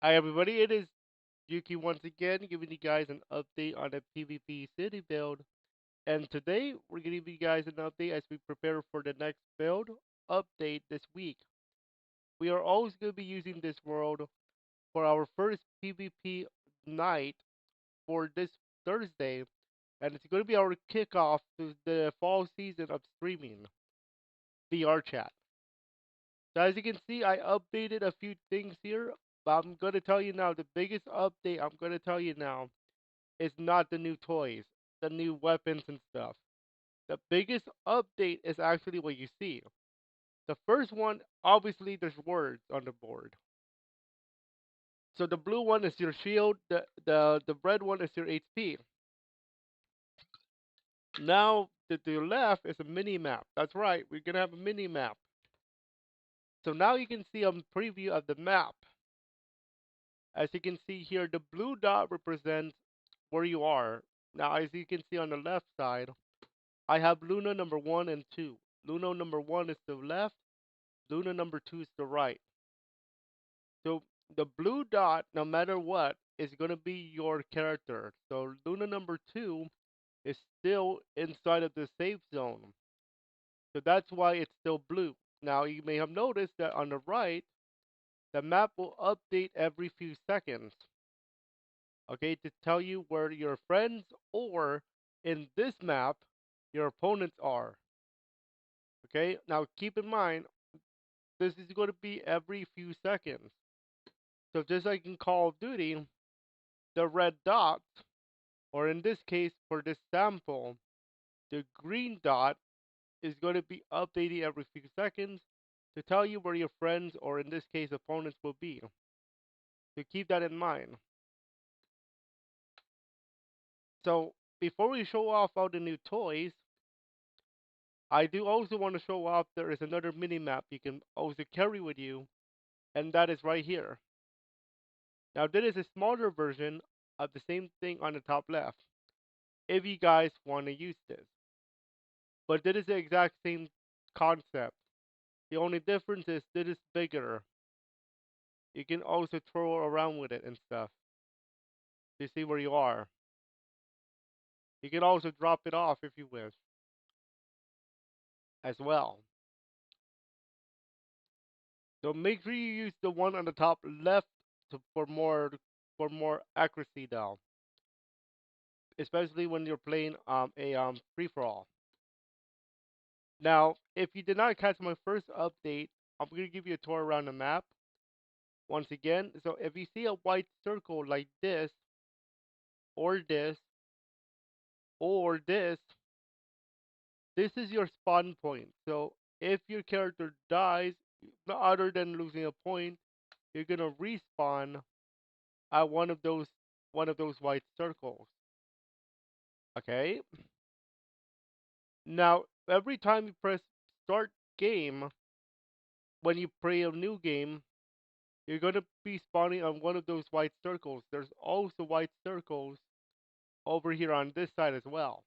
Hi everybody, it is Yuuki once again giving you guys an update on the PvP city build. And today we're gonna give you guys an update as we prepare for the next build update this week. We are always gonna be using this world for our first PvP night for this Thursday, and it's gonna be our kickoff to the fall season of streaming, VR chat. So as you can see, I updated a few things here, but I'm gonna tell you now the biggest update I'm gonna tell you now is not the new toys, the new weapons and stuff. The biggest update is actually what you see. The first one, obviously, there's words on the board. So the blue one is your shield, the red one is your HP. Now to the left is a mini map. That's right, we're gonna have a mini map. So now you can see a preview of the map. As you can see here, the blue dot represents where you are. Now, as you can see on the left side, I have Luna number 1 and 2. Luna number 1 is to the left, Luna number 2 is to the right. So the blue dot, no matter what, is going to be your character. So Luna number 2 is still inside of the safe zone. So that's why it's still blue. Now, you may have noticed that on the right, the map will update every few seconds. Okay, to tell you where your friends or in this map, your opponents are. Okay, now keep in mind, this is going to be every few seconds. So just like in Call of Duty, the red dot, or in this case for this sample, the green dot is going to be updating every few seconds to tell you where your friends, or in this case opponents, will be. So keep that in mind. So before we show off all the new toys, I do also want to show off there is another mini map you can also carry with you, and that is right here. Now, this is a smaller version of the same thing on the top left, if you guys want to use this. But this is the exact same concept. The only difference is this is bigger. You can also throw around with it and stuff to see where you are. You can also drop it off if you wish as well. So make sure you use the one on the top left for more accuracy though, especially when you're playing a free for all. Now, if you did not catch my first update, I'm gonna give you a tour around the map once again. So if you see a white circle like this, or this, or this is your spawn point. So if your character dies, other than losing a point, you're gonna respawn at one of those white circles. Okay. Now every time you press start game, when you play a new game, you're gonna be spawning on one of those white circles. There's also white circles over here on this side as well.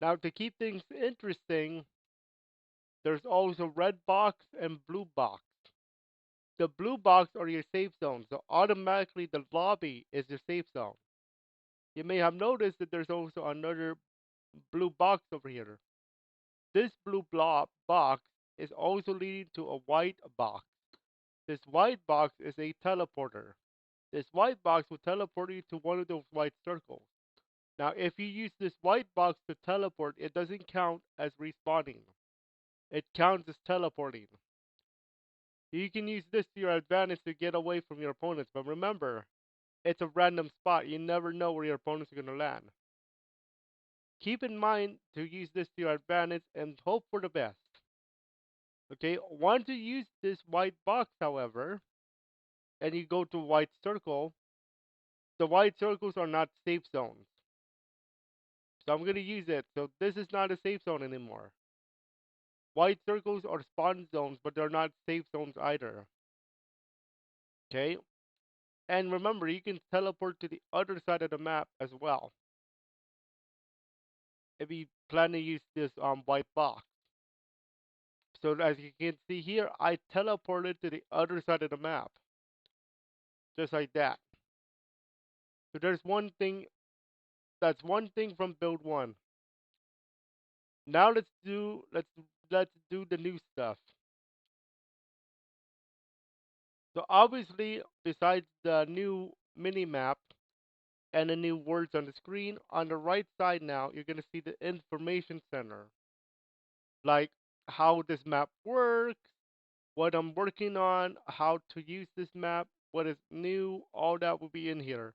Now to keep things interesting, there's also red box and blue box. The blue box are your safe zones, so automatically the lobby is your safe zone. You may have noticed that there's also another blue box over here. This blue blob box is also leading to a white box. This white box is a teleporter. This white box will teleport you to one of those white circles. Now, if you use this white box to teleport, it doesn't count as respawning. It counts as teleporting. You can use this to your advantage to get away from your opponents, but remember, it's a random spot. You never know where your opponents are going to land. Keep in mind to use this to your advantage and hope for the best. Okay, once you use this white box, however, and you go to white circle, the white circles are not safe zones. So I'm going to use it. So this is not a safe zone anymore. White circles are spawn zones, but they're not safe zones either. Okay, and remember, you can teleport to the other side of the map as well if you plan to use this white box. So as you can see here, I teleported to the other side of the map. just like that. So there's one thing. That's one thing from build one. Now let's do the new stuff. So obviously, besides the new mini map and the new words on the screen, on the right side now, you're gonna see the information center, like how this map works, what I'm working on, how to use this map, what is new, all that will be in here.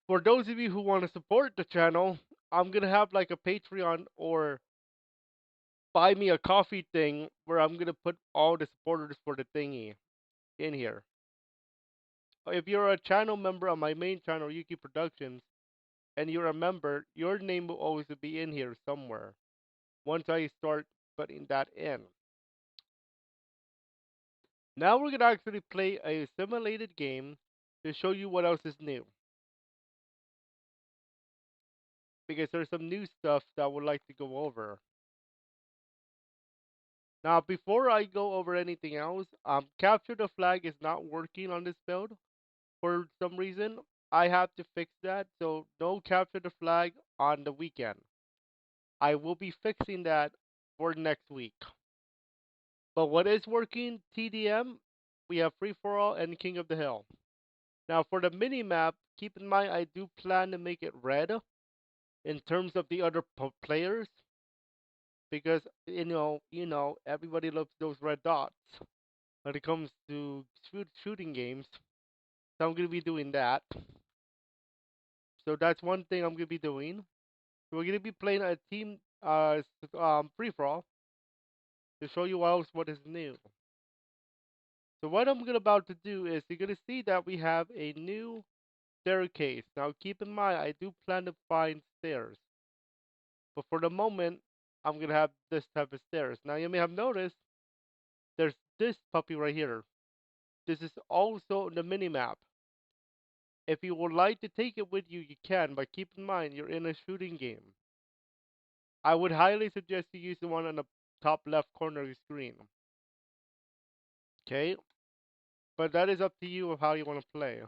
For those of you who want to support the channel, I'm gonna have like a Patreon or buy me a coffee thing where I'm gonna put all the supporters for the thingy in here. If you're a channel member on my main channel, Yuuki Productions, and you're a member, your name will always be in here somewhere. Once I start putting that in. Now we're gonna actually play a simulated game to show you what else is new. Because there's some new stuff that I would like to go over. Now, before I go over anything else, capture the flag is not working on this build for some reason. I have to fix that, so no capture the flag on the weekend. I will be fixing that for next week. But what is working, TDM, we have Free For All and King of the Hill. Now, for the mini map, keep in mind I do plan to make it red in terms of the other players because everybody loves those red dots when it comes to shooting games. So I'm gonna be doing that. So that's one thing I'm gonna be doing. So we're gonna be playing a team free for all to show you else what is new. So what I'm gonna about to do is you're gonna see that we have a new staircase. Now keep in mind I do plan to find stairs, but for the moment I'm gonna have this type of stairs. Now you may have noticed there's this puppy right here. This is also the mini map. If you would like to take it with you, you can, but keep in mind you're in a shooting game. I would highly suggest you use the one on the top left corner of your screen. Okay? But that is up to you of how you want to play.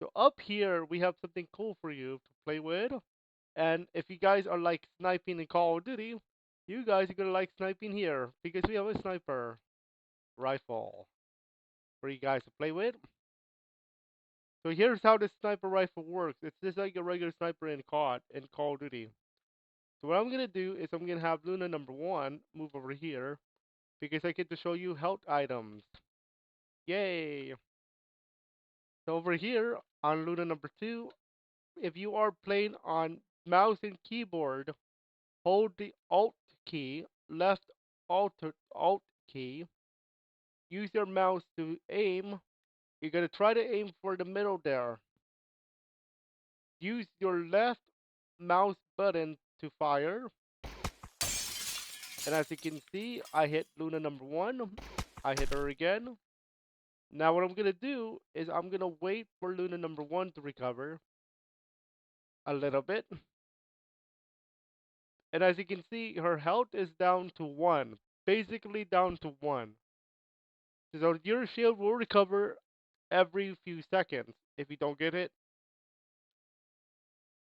So up here we have something cool for you to play with. And if you guys are like sniping in Call of Duty, you guys are gonna like sniping here because we have a sniper rifle for you guys to play with. So here's how the sniper rifle works. It's just like a regular sniper in COD in Call of Duty. So what I'm gonna do is I'm gonna have Luna number one move over here because I get to show you health items. Yay! So over here on Luna number two, if you are playing on mouse and keyboard, hold the Alt key, left Alt key, use your mouse to aim. You're gonna try to aim for the middle there. Use your left mouse button to fire. And as you can see, I hit Luna number one. I hit her again. Now what I'm gonna do is I'm gonna wait for Luna number one to recover a little bit. And as you can see, her health is down to one. Basically down to one. So your shield will recover every few seconds if you don't get hit.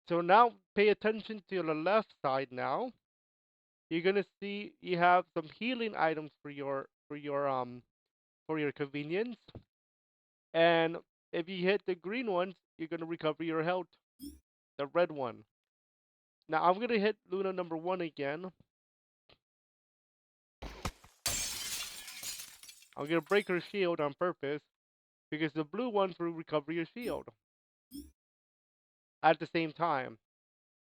So now pay attention to the left side now. You're gonna see you have some healing items for your convenience. And if you hit the green ones, you're gonna recover your health. The red one. Now I'm gonna hit Luna number one again. I'm gonna break her shield on purpose because the blue ones will recover your shield at the same time.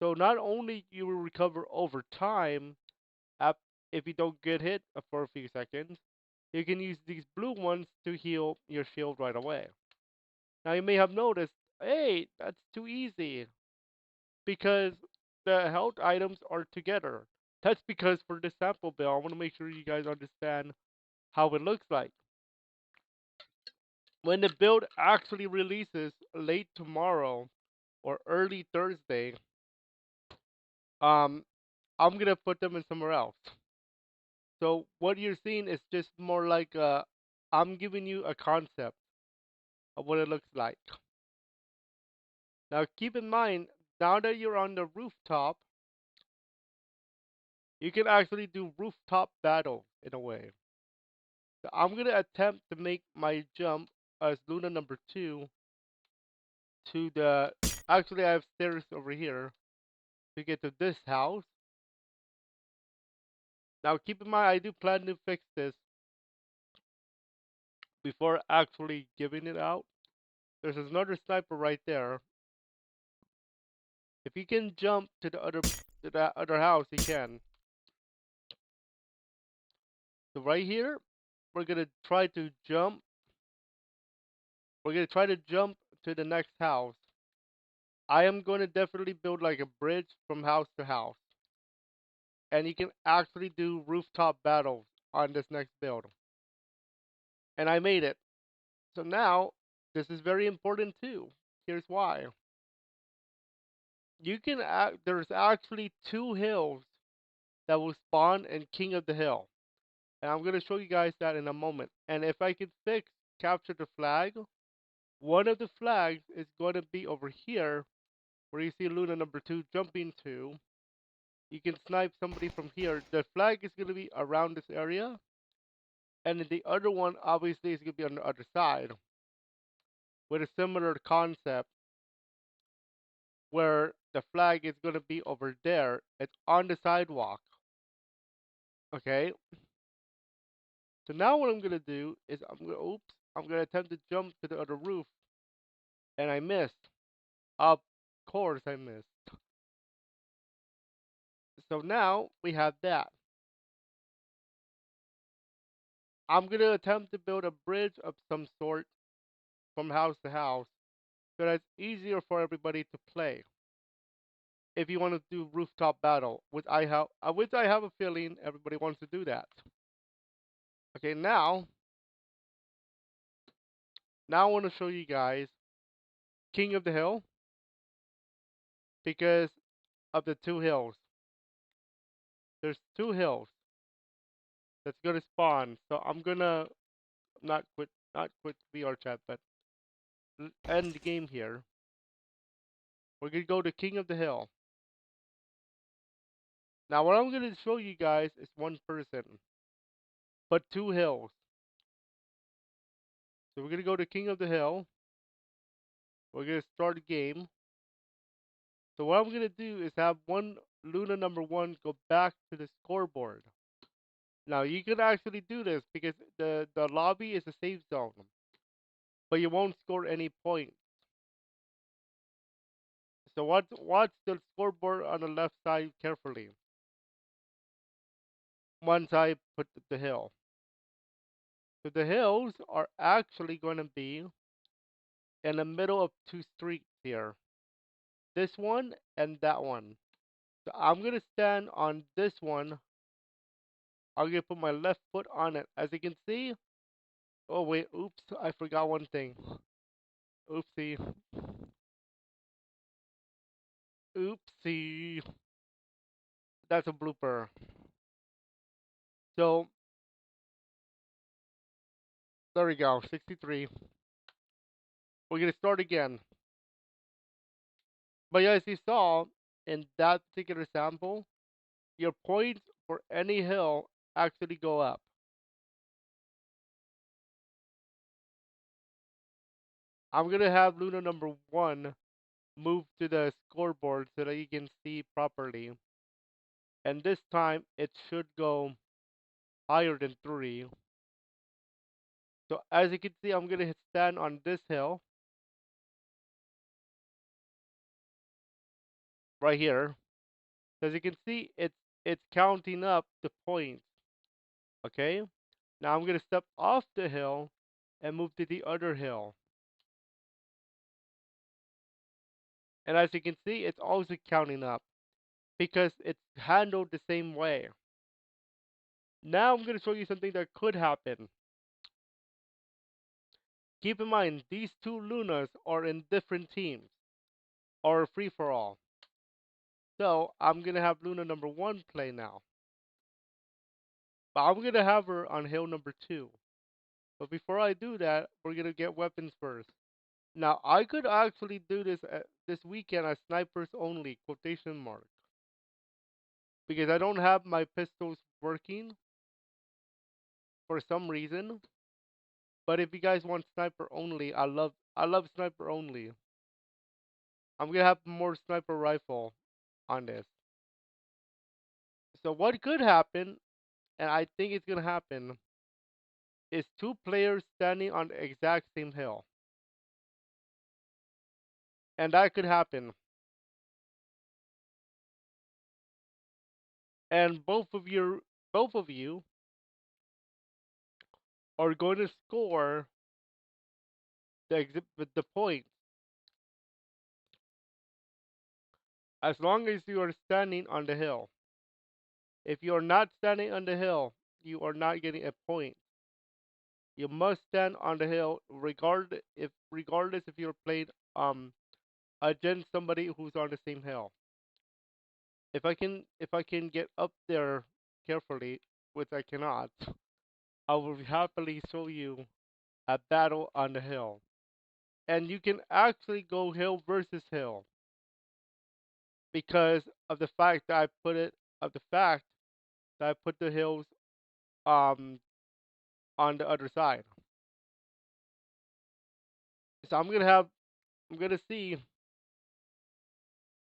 So not only you will recover over time, if you don't get hit for a few seconds, you can use these blue ones to heal your shield right away. Now you may have noticed, hey, that's too easy because the health items are together. That's because for the sample build, I want to make sure you guys understand how it looks like. When the build actually releases late tomorrow or early Thursday, um, I'm gonna put them in somewhere else. So what you're seeing is just more like I'm giving you a concept. of what it looks like. Now keep in mind, now that you're on the rooftop, you can actually do rooftop battle in a way. So I'm gonna attempt to make my jump as Luna number 2 to the. Actually, I have stairs over here to get to this house. Now keep in mind, I do plan to fix this before actually giving it out. There's another sniper right there. If you can jump to that other house, you can. So right here, we're gonna try to jump. We're gonna try to jump to the next house. I am going to definitely build like a bridge from house to house. And you can actually do rooftop battles on this next build. And I made it. So now, this is very important too. Here's why. There's actually 2 hills that will spawn in King of the Hill. And I'm going to show you guys that in a moment. And if I can capture the flag, one of the flags is going to be over here where you see Luna number 2 jumping to. You can snipe somebody from here. The flag is going to be around this area. And then the other one, obviously, is going to be on the other side. With a similar concept. Where the flag is going to be over there. It's on the sidewalk. Okay. So now what I'm going to do is I'm going to attempt to jump to the other roof. And I missed. Of course I missed. So now we have that. I'm going to attempt to build a bridge of some sort from house to house so that it's easier for everybody to play. If you want to do rooftop battle, which I have a feeling everybody wants to do that. Okay, now I want to show you guys King of the Hill because of the 2 hills. There's 2 hills that's gonna spawn. So I'm gonna not quit VR chat, but end the game here. We're gonna go to King of the Hill. Now what I'm gonna show you guys is one person, but 2 hills. So we're gonna go to King of the Hill. We're gonna start the game. So what I'm gonna do is have one Luna number 1 go back to the scoreboard. Now you can actually do this because the lobby is a safe zone, but you won't score any points. So watch the scoreboard on the left side carefully. Once I put the hill. So the hills are actually going to be in the middle of 2 streets here. This one and that one. So I'm going to stand on this one. I'm going to put my left foot on it. As you can see. Oh wait, oops, I forgot one thing. Oopsie. Oopsie. That's a blooper. So, there we go, 63. We're going to start again. But yeah, as you saw in that particular sample, your points for any hill actually go up. I'm going to have Luna number 1 move to the scoreboard so that you can see properly. And this time it should go higher than 3. So as you can see, I'm going to stand on this hill right here. As you can see, it's counting up the points. Okay? Now I'm going to step off the hill and move to the other hill. And as you can see, it's also counting up because it's handled the same way. Now I'm going to show you something that could happen. Keep in mind, these 2 Lunas are in different teams, or free for all. So I'm going to have Luna number 1 play now. But I'm going to have her on hill number 2. But before I do that, we're going to get weapons first. Now I could actually do this this weekend as snipers only quotation mark because I don't have my pistols working for some reason. But if you guys want sniper only, I love sniper only. I'm gonna have more sniper rifle on this. So what could happen, and I think it's gonna happen, is two players standing on the exact same hill, and that could happen. And both of you are going to score the points as long as you are standing on the hill. If you are not standing on the hill, you are not getting a point. You must stand on the hill, regardless if you're playing um against somebody who's on the same hill. If I can get up there carefully, which I cannot, I will happily show you a battle on the hill. And you can actually go hill versus hill because of the fact that I put the hills um on the other side. So I'm gonna see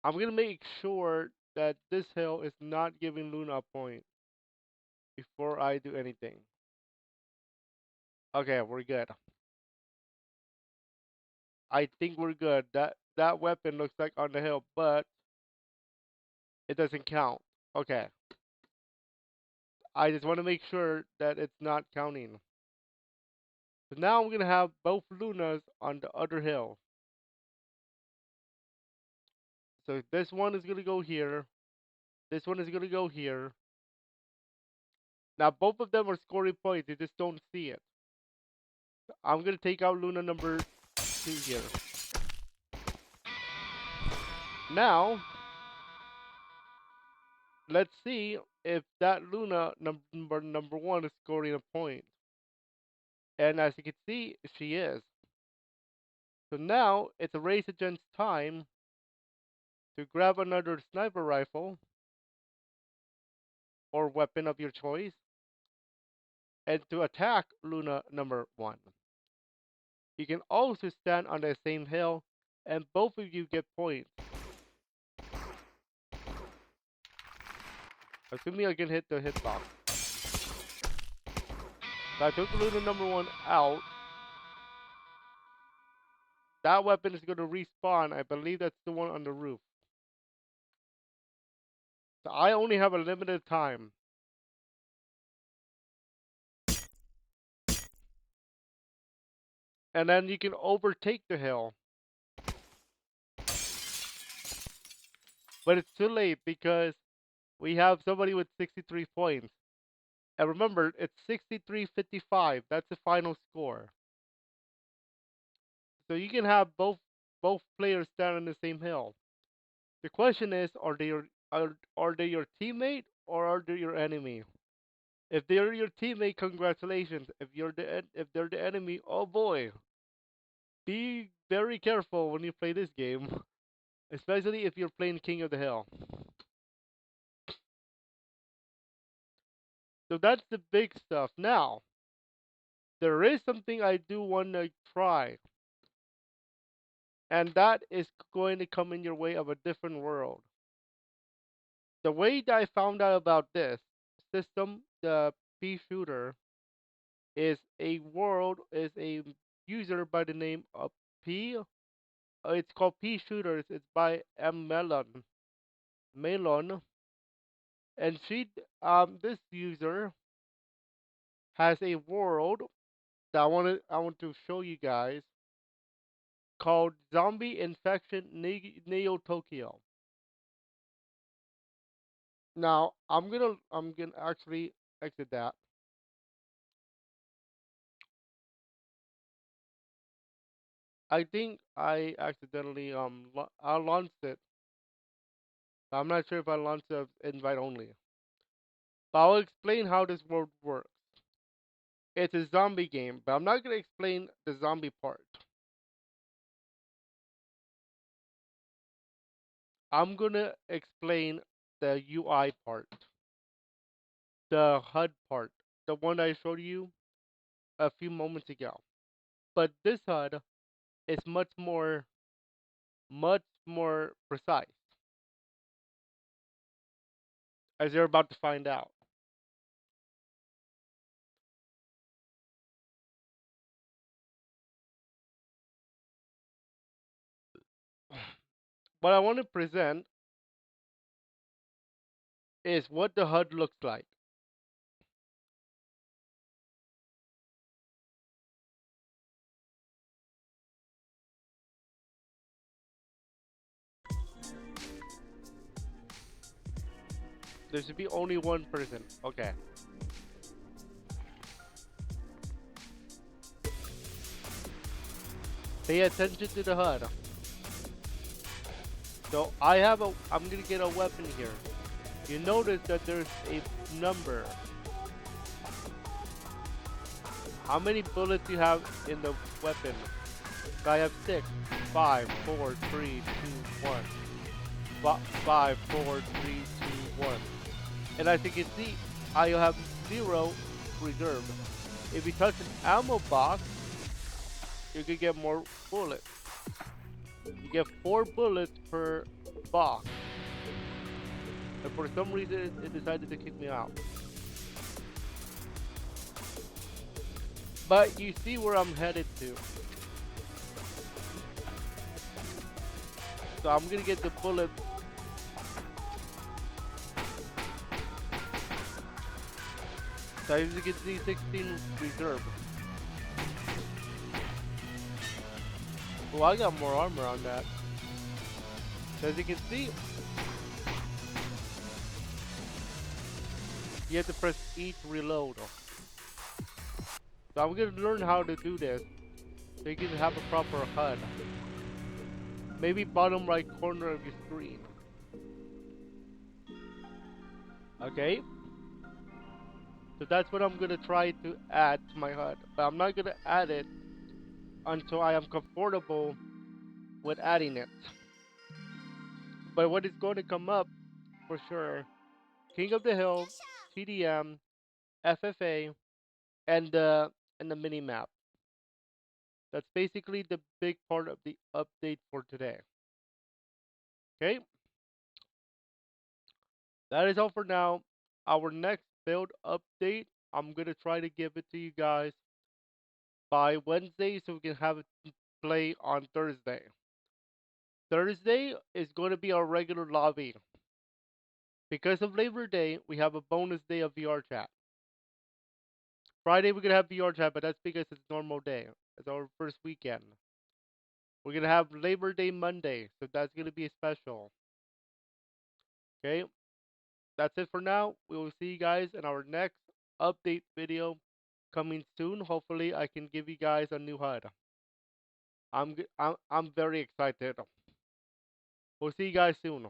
I'm gonna make sure that this hill is not giving Luna a point before I do anything. Okay, we're good. I think we're good. That weapon looks like on the hill, but it doesn't count. Okay. I just want to make sure that it's not counting. So now I'm gonna have both Lunas on the other hill. So this one is gonna go here. This one is gonna go here. Now both of them are scoring points. You just don't see it. I'm gonna take out Luna number 2 here. Now let's see if that Luna number 1 is scoring a point. And as you can see, she is. So now it's a race against time to grab another sniper rifle or weapon of your choice and to attack Luna number 1. You can also stand on the same hill and both of you get points. Assuming I can hit the hitbox. So I took Luna number 1 out. That weapon is going to respawn. I believe that's the one on the roof. So I only have a limited time. And then you can overtake the hill. But it's too late because we have somebody with 63 points. And remember, it's 63-55. That's the final score. So you can have both players stand on the same hill. The question is, are they your teammate or are they your enemy? If they're your teammate, congratulations. If they're the enemy, oh boy, be very careful when you play this game, especially if you're playing King of the Hill. So that's the big stuff. Now, there is something I do want to try, and that is going to come in your way of a different world. The way that I found out about this system, the P shooter, is a user by the name of P. It's called P shooters. It's by M Melon, and this user has a world that I want to show you guys called Zombie Infection Neo Tokyo. Now I'm gonna actually exit that. I think I accidentally I launched it. I'm not sure if I launched the invite only. But I'll explain how this world works. It's a zombie game, but I'm not gonna explain the zombie part. I'm gonna explain the UI part, the HUD part, the one I showed you a few moments ago. But this HUD is much more precise, as you're about to find out. What I want to present is what the HUD looks like. There should be only one person. Okay. Pay attention to the HUD. So I'm gonna get a weapon here. You notice that there's a number. How many bullets you have in the weapon? I have six. Five, four, three, two, one. Five, four, three, two, one. And as you can see, I have zero reserve. If you touch an ammo box, you can get more bullets. You get 4 bullets per box. And for some reason, it decided to kick me out. But you see where I'm headed to. So I'm gonna get the bullet. So as you can see, 16 reserve. Well, I got more armor on that. So as you can see, you have to press E to reload. So I'm gonna learn how to do this so you can have a proper HUD. Maybe bottom right corner of your screen. Okay? So that's what I'm gonna try to add to my HUD. But I'm not gonna add it until I am comfortable with adding it. But what is going to come up for sure, King of the Hill, TDM, FFA, and the mini map. That's basically the big part of the update for today. Okay, that is all for now. Our next build update, I'm gonna try to give it to you guys by Wednesday so we can have it play on Thursday. Thursday is going to be our regular lobby. Because of Labor Day, we have a bonus day of VR chat. Friday we're gonna have VR chat, but that's because it's normal day. It's our first weekend. We're gonna have Labor Day Monday, so that's gonna be a special. Okay, that's it for now. We will see you guys in our next update video coming soon. Hopefully, I can give you guys a new HUD. I'm very excited. We'll see you guys soon.